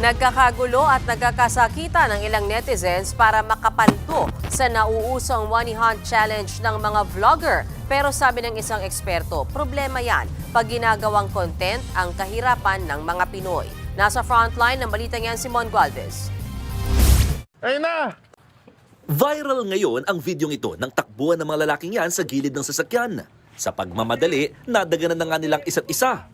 Nagkakagulo at nagkakasakitan ng ilang netizens para makapanto sa nauusong Money Hunt Challenge ng mga vlogger. Pero sabi ng isang eksperto, problema yan pag ginagawang content ang kahirapan ng mga Pinoy. Nasa frontline ng balitang yan si Mon Gualvez. Ayun na! Viral ngayon ang videong ito ng takbuhan ng mga lalaking yan sa gilid ng sasakyan. Sa pagmamadali, nadaganan na nga nilang isa't isa.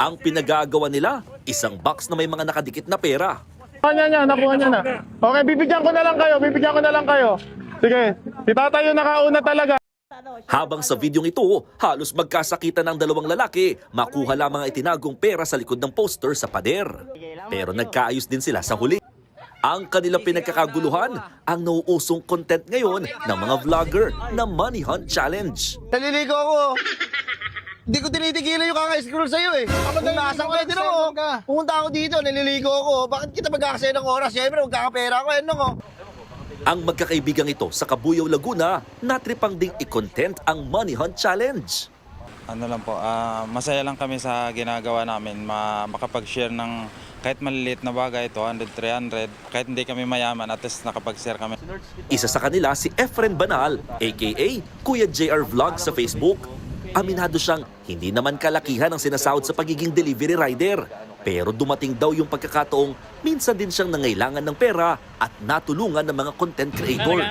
Ang pinagagawa nila, isang box na may mga nakadikit na pera. Nakuha niya na. Okay, bibigyan ko na lang kayo. Sige, si tatay yung nakauna talaga. Habang sa videong ito, halos magkasakitan ng dalawang lalaki, makuha lamang ang itinagong pera sa likod ng poster sa pader. Pero nagkaayos din sila sa huli. Ang kanilang pinagkakaguluhan, ang nauusong content ngayon ng mga vlogger na Money Hunt Challenge. Naliligo ako. Hindi ko tinitigilan yung kaka-scroll sa'yo eh. Pumasang ka din ako. Pumunta ako dito, naliligo ako. Bakit kita magkakasaya ng oras? Siyempre, magkakapera ako. Ano ko? Ang magkakaibigang ito sa Cabuyao, Laguna, natripang ding i-content ang Money Hunt Challenge. Ano lang po, masaya lang kami sa ginagawa namin, makapag-share ng kahit maliliit na bagay, 200, 300, kahit hindi kami mayaman, at least nakapag-share kami. Isa sa kanila si Efren Banal, aka Kuya JR Vlog sa Facebook. Aminado siyang hindi naman kalakihan ang sinasahod sa pagiging delivery rider. Pero dumating daw yung pagkakataong minsan din siyang nangailangan ng pera at natulungan ng mga content creator.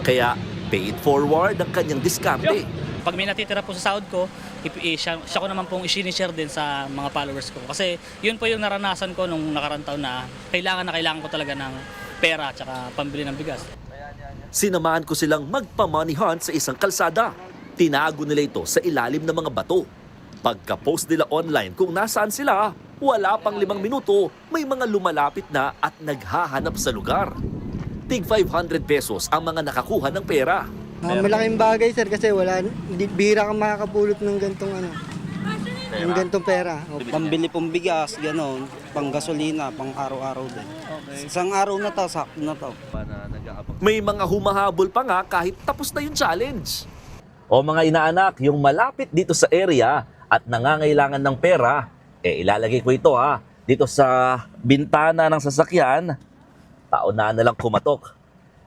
Kaya pay it forward ang kanyang diskarte. Pag may natitira po sa sahod ko, siya ko naman pong i-share din sa mga followers ko. Kasi yun po yung naranasan ko nung nakarang taon na kailangan ko talaga ng pera at saka pambili ng bigas. Sinamahan ko silang magpa-money hunt sa isang kalsada. Tinago nila ito sa ilalim ng mga bato. Pagka-post nila online kung nasaan sila, wala pang 5 minuto, may mga lumalapit na at naghahanap sa lugar. Tig 500 pesos ang mga nakakuha ng pera. Malaking bagay sir kasi bihira kang makakapulot ng gantong pera. Pambili pong bigas, gano'n, pang gasolina, pang araw-araw din. Isang araw na to, sakto na to. May mga humahabol pa nga kahit tapos na yung challenge. O mga inaanak, yung malapit dito sa area at nangangailangan ng pera, ilalagay ko ito dito sa bintana ng sasakyan, taon na lang kumatok.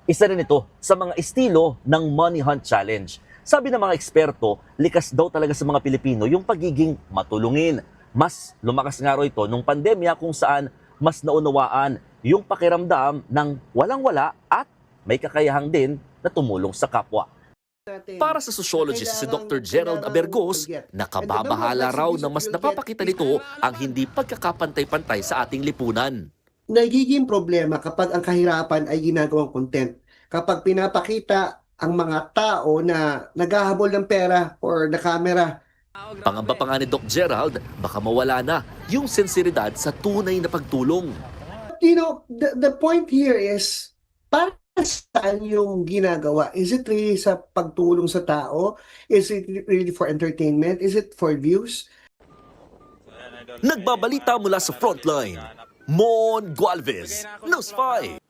Isa rin ito sa mga estilo ng Money Hunt Challenge. Sabi ng mga eksperto, likas daw talaga sa mga Pilipino yung pagiging matulungin. Mas lumakas nga raw ito nung pandemya kung saan mas naunawaan yung pakiramdam ng walang-wala at may kakayahang din na tumulong sa kapwa. Para sa sociologist si Dr. Gerald Abergos, nakababahala raw na mas napapakita nito ang hindi pagkakapantay-pantay sa ating lipunan. Nagiging problema kapag ang kahirapan ay ginagawang content. Kapag pinapakita ang mga tao na naghahabol ng pera or na camera. Pangamba pa nga ni Doc Gerald, baka mawala na yung sinseridad sa tunay na pagtulong. You know, the point here is, para saan yung ginagawa? Is it really sa pagtulong sa tao? Is it really for entertainment? Is it for views? Nagbabalita mula sa Frontline, Mon Gualvez, News 5.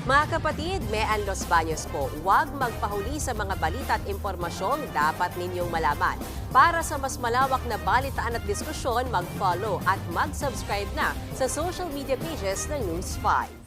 Mga kapatid, Mean Los Baños po, huwag magpahuli sa mga balita at impormasyong dapat ninyong malaman. Para sa mas malawak na balitaan at diskusyon, mag-follow at mag-subscribe na sa social media pages ng News 5.